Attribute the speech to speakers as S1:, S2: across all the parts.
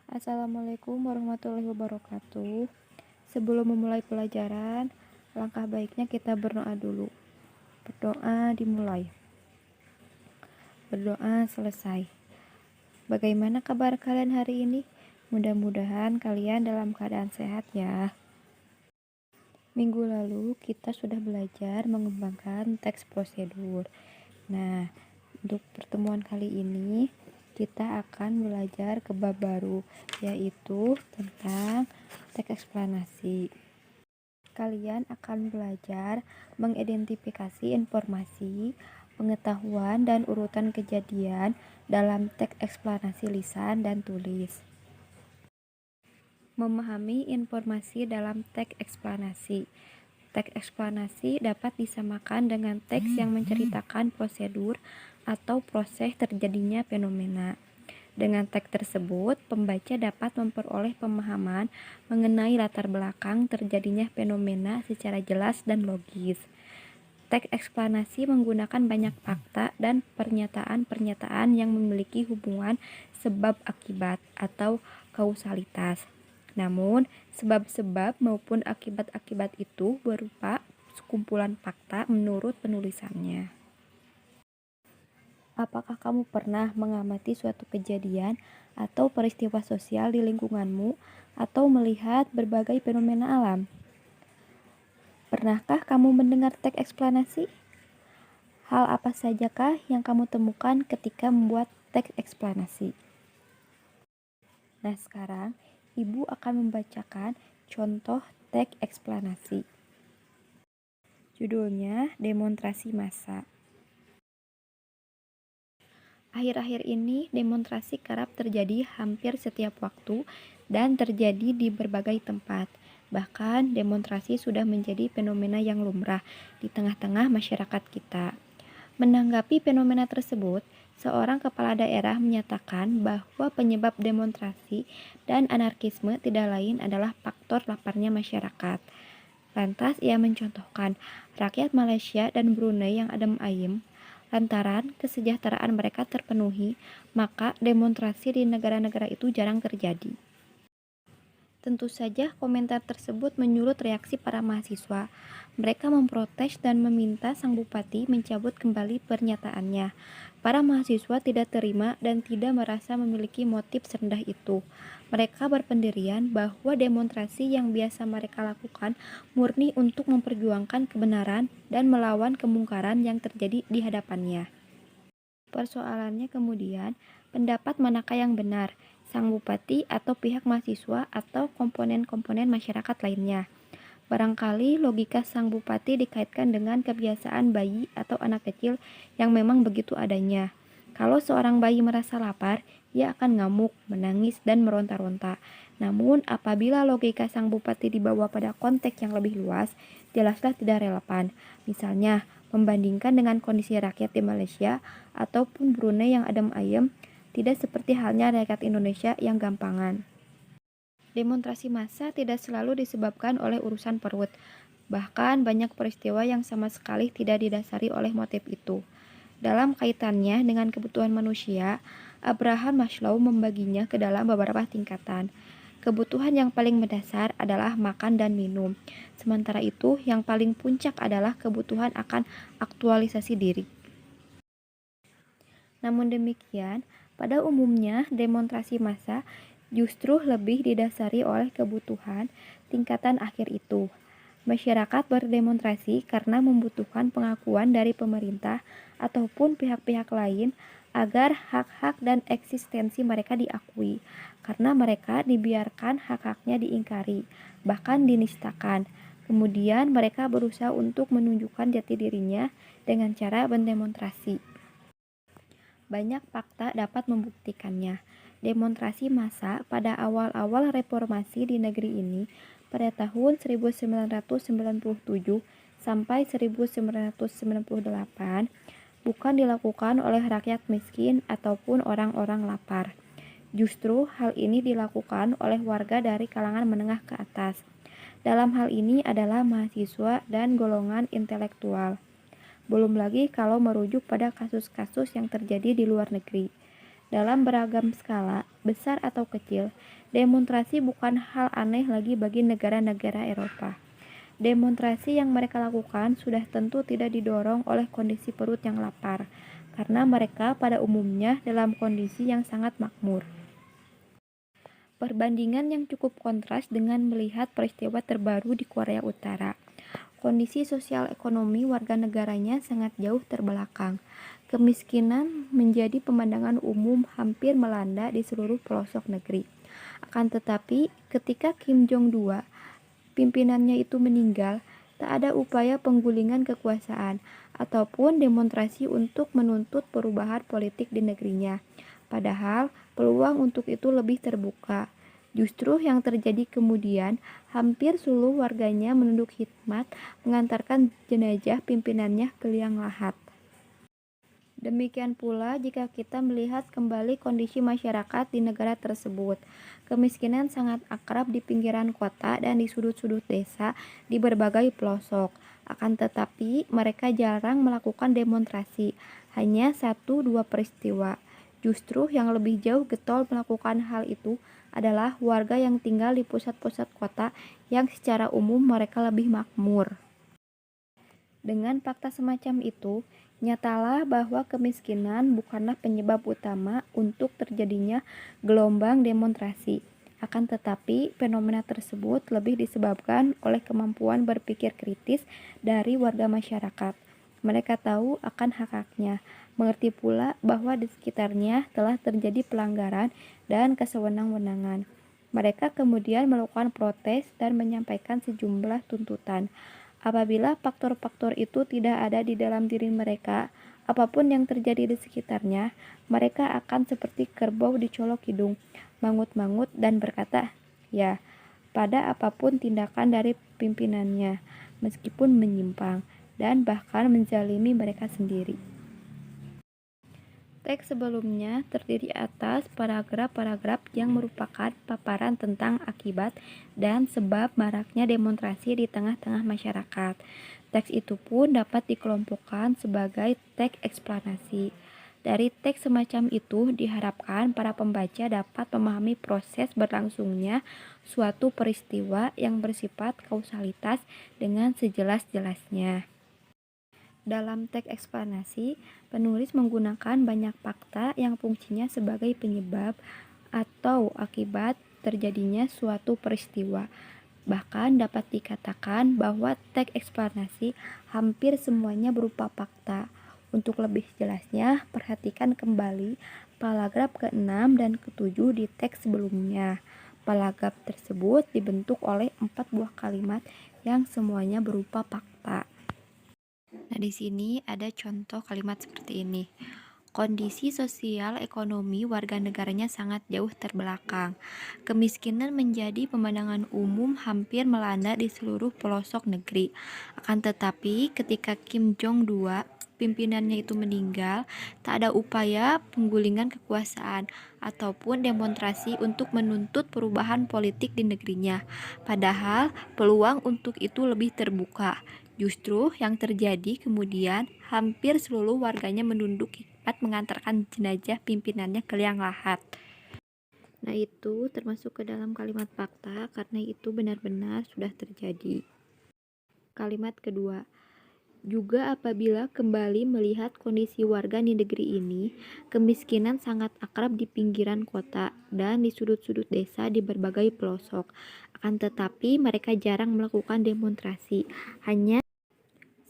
S1: Assalamualaikum warahmatullahi wabarakatuh. Sebelum memulai pelajaran, langkah baiknya kita berdoa dulu. Berdoa dimulai. Berdoa selesai. Bagaimana kabar kalian hari ini? Mudah-mudahan kalian dalam keadaan sehat ya. Minggu lalu kita sudah belajar mengembangkan teks prosedur. Nah, untuk pertemuan kali ini kita akan belajar ke bab baru, yaitu tentang teks eksplanasi. Kalian akan belajar mengidentifikasi informasi, pengetahuan, dan urutan kejadian dalam teks eksplanasi lisan dan tulis. Memahami informasi dalam teks eksplanasi. Teks eksplanasi dapat disamakan dengan teks yang menceritakan prosedur atau proses terjadinya fenomena. Dengan teks tersebut, pembaca dapat memperoleh pemahaman mengenai latar belakang terjadinya fenomena secara jelas dan logis. Teks eksplanasi menggunakan banyak fakta dan pernyataan-pernyataan yang memiliki hubungan sebab-akibat atau kausalitas. Namun, sebab-sebab maupun akibat-akibat itu berupa sekumpulan fakta menurut penulisannya. Apakah kamu pernah mengamati suatu kejadian atau peristiwa sosial di lingkunganmu atau melihat berbagai fenomena alam? Pernahkah kamu mendengar teks eksplanasi? Hal apa sajakah yang kamu temukan ketika membuat teks eksplanasi? Nah, sekarang Ibu akan membacakan contoh teks eksplanasi. Judulnya Demonstrasi Massa. Akhir-akhir ini demonstrasi kerap terjadi hampir setiap waktu dan terjadi di berbagai tempat. Bahkan demonstrasi sudah menjadi fenomena yang lumrah di tengah-tengah masyarakat kita. Menanggapi fenomena tersebut, seorang kepala daerah menyatakan bahwa penyebab demonstrasi dan anarkisme tidak lain adalah faktor laparnya masyarakat. Lantas ia mencontohkan rakyat Malaysia dan Brunei yang adem ayem. Lantaran kesejahteraan mereka terpenuhi, maka demonstrasi di negara-negara itu jarang terjadi. Tentu saja komentar tersebut menyulut reaksi para mahasiswa. Mereka memprotes dan meminta sang bupati mencabut kembali pernyataannya. Para mahasiswa tidak terima dan tidak merasa memiliki motif serendah itu. Mereka berpendirian bahwa demonstrasi yang biasa mereka lakukan murni untuk memperjuangkan kebenaran dan melawan kemungkaran yang terjadi di hadapannya. Persoalannya kemudian, pendapat manakah yang benar, sang bupati atau pihak mahasiswa atau komponen-komponen masyarakat lainnya? Barangkali logika sang bupati dikaitkan dengan kebiasaan bayi atau anak kecil yang memang begitu adanya. Kalau seorang bayi merasa lapar, ia akan ngamuk, menangis, dan meronta-ronta. Namun, apabila logika sang bupati dibawa pada konteks yang lebih luas, jelaslah tidak relevan. Misalnya, membandingkan dengan kondisi rakyat di Malaysia ataupun Brunei yang adem ayem, tidak seperti halnya rakyat Indonesia yang gampangan. Demonstrasi massa tidak selalu disebabkan oleh urusan perut. Bahkan banyak peristiwa yang sama sekali tidak didasari oleh motif itu. Dalam kaitannya dengan kebutuhan manusia, Abraham Maslow membaginya ke dalam beberapa tingkatan. Kebutuhan yang paling mendasar adalah makan dan minum. Sementara itu, yang paling puncak adalah kebutuhan akan aktualisasi diri. Namun demikian, pada umumnya demonstrasi massa justru lebih didasari oleh kebutuhan tingkatan akhir itu. Masyarakat berdemonstrasi karena membutuhkan pengakuan dari pemerintah ataupun pihak-pihak lain agar hak-hak dan eksistensi mereka diakui, karena mereka dibiarkan hak-haknya diingkari, bahkan dinistakan. Kemudian mereka berusaha untuk menunjukkan jati dirinya dengan cara berdemonstrasi. Banyak fakta dapat membuktikannya. Demonstrasi massa pada awal-awal reformasi di negeri ini pada tahun 1997 sampai 1998 bukan dilakukan oleh rakyat miskin ataupun orang-orang lapar. Justru hal ini dilakukan oleh warga dari kalangan menengah ke atas. Dalam hal ini adalah mahasiswa dan golongan intelektual. Belum lagi kalau merujuk pada kasus-kasus yang terjadi di luar negeri. Dalam beragam skala, besar atau kecil, demonstrasi bukan hal aneh lagi bagi negara-negara Eropa. Demonstrasi yang mereka lakukan sudah tentu tidak didorong oleh kondisi perut yang lapar, karena mereka pada umumnya dalam kondisi yang sangat makmur. Perbandingan yang cukup kontras dengan melihat peristiwa terbaru di Korea Utara. Kondisi sosial ekonomi warga negaranya sangat jauh terbelakang. Kemiskinan menjadi pemandangan umum hampir melanda di seluruh pelosok negeri. Akan tetapi, ketika Kim Jong-II, pimpinannya itu meninggal, tak ada upaya penggulingan kekuasaan ataupun demonstrasi untuk menuntut perubahan politik di negerinya. Padahal, peluang untuk itu lebih terbuka. Justru yang terjadi kemudian, hampir seluruh warganya menunduk khidmat mengantarkan jenazah pimpinannya ke liang lahat. Demikian pula jika kita melihat kembali kondisi masyarakat di negara tersebut. Kemiskinan sangat akrab di pinggiran kota dan di sudut-sudut desa di berbagai pelosok. Akan tetapi, mereka jarang melakukan demonstrasi, hanya 1-2 peristiwa. Justru yang lebih jauh getol melakukan hal itu adalah warga yang tinggal di pusat-pusat kota yang secara umum mereka lebih makmur. Dengan fakta semacam itu, nyatalah bahwa kemiskinan bukanlah penyebab utama untuk terjadinya gelombang demonstrasi. Akan tetapi, fenomena tersebut lebih disebabkan oleh kemampuan berpikir kritis dari warga masyarakat. Mereka tahu akan hak-haknya, mengerti pula bahwa di sekitarnya telah terjadi pelanggaran dan kesewenang-wenangan. Mereka kemudian melakukan protes dan menyampaikan sejumlah tuntutan. Apabila faktor-faktor itu tidak ada di dalam diri mereka, apapun yang terjadi di sekitarnya, mereka akan seperti kerbau dicolok hidung, mangut-mangut dan berkata, "Ya," pada apapun tindakan dari pimpinannya, meskipun menyimpang dan bahkan menzalimi mereka sendiri. Teks sebelumnya terdiri atas paragraf-paragraf yang merupakan paparan tentang akibat dan sebab maraknya demonstrasi di tengah-tengah masyarakat. Teks itu pun dapat dikelompokkan sebagai teks eksplanasi. Dari teks semacam itu diharapkan para pembaca dapat memahami proses berlangsungnya suatu peristiwa yang bersifat kausalitas dengan sejelas-jelasnya. Dalam teks eksplanasi, penulis menggunakan banyak fakta yang fungsinya sebagai penyebab atau akibat terjadinya suatu peristiwa. Bahkan dapat dikatakan bahwa teks eksplanasi hampir semuanya berupa fakta. Untuk lebih jelasnya, perhatikan kembali paragraf ke-6 dan ke-7 di teks sebelumnya. Paragraf tersebut dibentuk oleh 4 buah kalimat yang semuanya berupa fakta. Nah, di sini ada contoh kalimat seperti ini. Kondisi sosial ekonomi warga negaranya sangat jauh terbelakang. Kemiskinan menjadi pemandangan umum hampir melanda di seluruh pelosok negeri. Akan tetapi, ketika Kim Jong-II, pimpinannya itu meninggal, tak ada upaya penggulingan kekuasaan ataupun demonstrasi untuk menuntut perubahan politik di negerinya. Padahal, peluang untuk itu lebih terbuka. Justru yang terjadi kemudian, hampir seluruh warganya menunduk khidmat mengantarkan jenazah pimpinannya ke liang lahat. Nah, itu termasuk ke dalam kalimat fakta karena itu benar-benar sudah terjadi. Kalimat kedua, juga apabila kembali melihat kondisi warga di negeri ini, kemiskinan sangat akrab di pinggiran kota dan di sudut-sudut desa di berbagai pelosok. Akan tetapi mereka jarang melakukan demonstrasi, hanya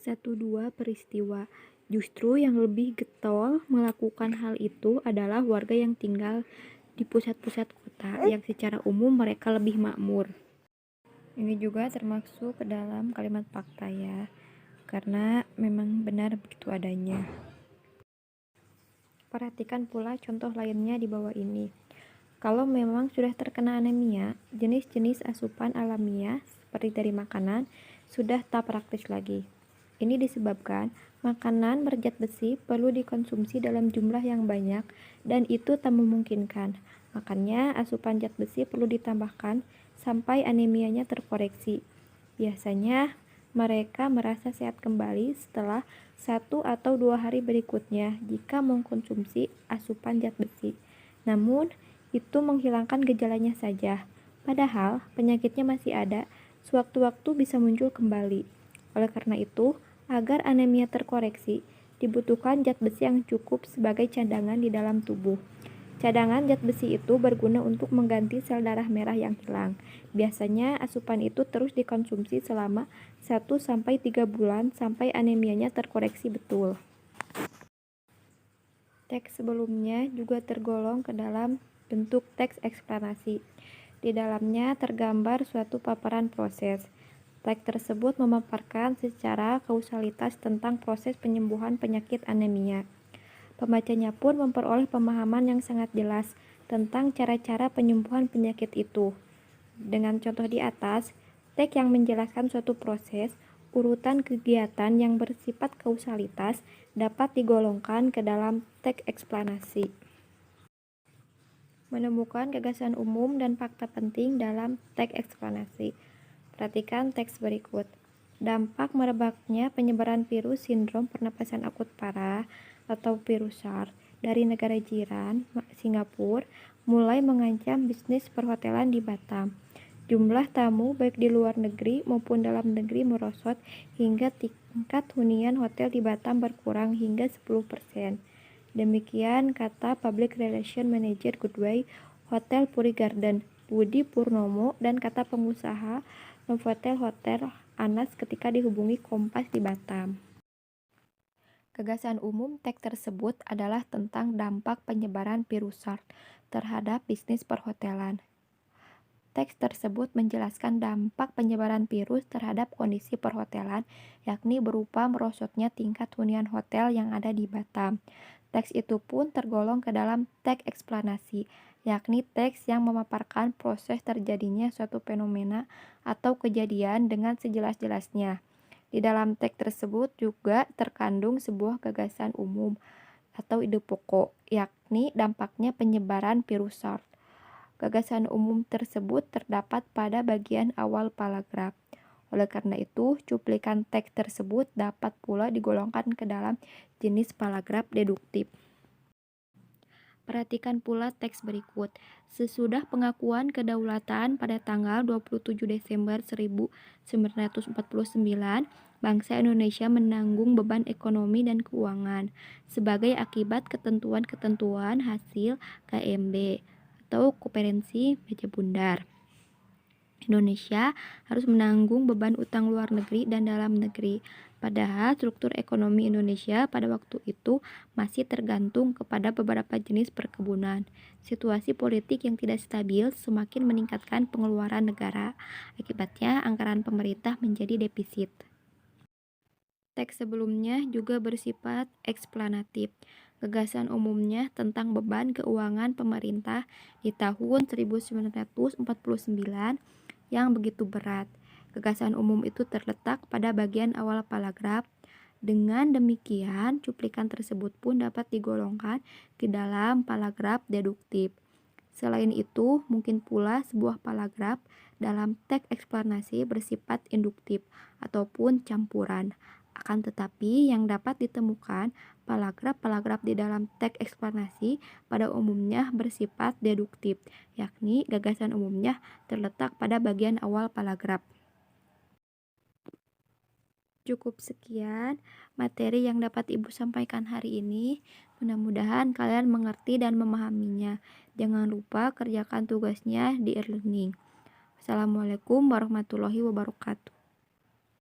S1: 1-2 peristiwa. Justru yang lebih getol melakukan hal itu adalah warga yang tinggal di pusat-pusat kota yang secara umum mereka lebih makmur. Ini juga termasuk ke dalam kalimat fakta ya, karena memang benar begitu adanya. Perhatikan pula contoh lainnya di bawah ini. Kalau memang sudah terkena anemia, jenis-jenis asupan alamiah seperti dari makanan sudah tak praktis lagi. Ini disebabkan makanan berzat besi perlu dikonsumsi dalam jumlah yang banyak dan itu tak memungkinkan. Makanya asupan zat besi perlu ditambahkan sampai anemianya terkoreksi. Biasanya mereka merasa sehat kembali setelah 1 atau 2 hari berikutnya jika mengkonsumsi asupan zat besi. Namun, itu menghilangkan gejalanya saja. Padahal, penyakitnya masih ada, sewaktu-waktu bisa muncul kembali. Oleh karena itu, agar anemia terkoreksi, dibutuhkan zat besi yang cukup sebagai cadangan di dalam tubuh. Cadangan zat besi itu berguna untuk mengganti sel darah merah yang hilang. Biasanya asupan itu terus dikonsumsi selama 1-3 bulan sampai anemianya terkoreksi betul. Teks sebelumnya juga tergolong ke dalam bentuk teks eksplanasi. Di dalamnya tergambar suatu paparan proses. Teks tersebut memaparkan secara kausalitas tentang proses penyembuhan penyakit anemia. Pembacanya pun memperoleh pemahaman yang sangat jelas tentang cara-cara penyembuhan penyakit itu. Dengan contoh di atas, teks yang menjelaskan suatu proses, urutan kegiatan yang bersifat kausalitas dapat digolongkan ke dalam teks eksplanasi. Menemukan gagasan umum dan fakta penting dalam teks eksplanasi. Perhatikan teks berikut. Dampak merebaknya penyebaran virus sindrom pernapasan akut parah atau virus SARS dari negara jiran, Singapura, mulai mengancam bisnis perhotelan di Batam. Jumlah tamu baik di luar negeri maupun dalam negeri merosot hingga tingkat hunian hotel di Batam berkurang hingga 10%. Demikian kata Public Relation Manager Goodway Hotel Puri Garden, Budi Purnomo, dan kata pengusaha Novotel Hotel Anas ketika dihubungi Kompas di Batam. Gagasan umum teks tersebut adalah tentang dampak penyebaran virus SARS terhadap bisnis perhotelan. Teks tersebut menjelaskan dampak penyebaran virus terhadap kondisi perhotelan, yakni berupa merosotnya tingkat hunian hotel yang ada di Batam. Teks itu pun tergolong ke dalam teks eksplanasi, yakni teks yang memaparkan proses terjadinya suatu fenomena atau kejadian dengan sejelas-jelasnya. Di dalam teks tersebut juga terkandung sebuah gagasan umum atau ide pokok, yakni dampaknya penyebaran virus SARS. Gagasan umum tersebut terdapat pada bagian awal paragraf. Oleh karena itu, cuplikan teks tersebut dapat pula digolongkan ke dalam jenis paragraf deduktif. Perhatikan pula teks berikut. Sesudah pengakuan kedaulatan pada tanggal 27 Desember 1949, bangsa Indonesia menanggung beban ekonomi dan keuangan sebagai akibat ketentuan-ketentuan hasil KMB atau Konferensi Meja Bundar. Indonesia harus menanggung beban utang luar negeri dan dalam negeri. Padahal struktur ekonomi Indonesia pada waktu itu masih tergantung kepada beberapa jenis perkebunan. Situasi politik yang tidak stabil semakin meningkatkan pengeluaran negara. Akibatnya anggaran pemerintah menjadi defisit. Teks sebelumnya juga bersifat eksplanatif. Gagasan umumnya tentang beban keuangan pemerintah di tahun 1949 yang begitu berat. Gagasan umum itu terletak pada bagian awal paragraf. Dengan demikian, cuplikan tersebut pun dapat digolongkan ke dalam paragraf deduktif. Selain itu, mungkin pula sebuah paragraf dalam teks eksplanasi bersifat induktif ataupun campuran. Akan tetapi, yang dapat ditemukan paragraf-paragraf di dalam teks eksplanasi pada umumnya bersifat deduktif, yakni gagasan umumnya terletak pada bagian awal paragraf. Cukup sekian materi yang dapat Ibu sampaikan hari ini. Mudah-mudahan kalian mengerti dan memahaminya. Jangan lupa kerjakan tugasnya di e-learning. Wassalamualaikum warahmatullahi wabarakatuh.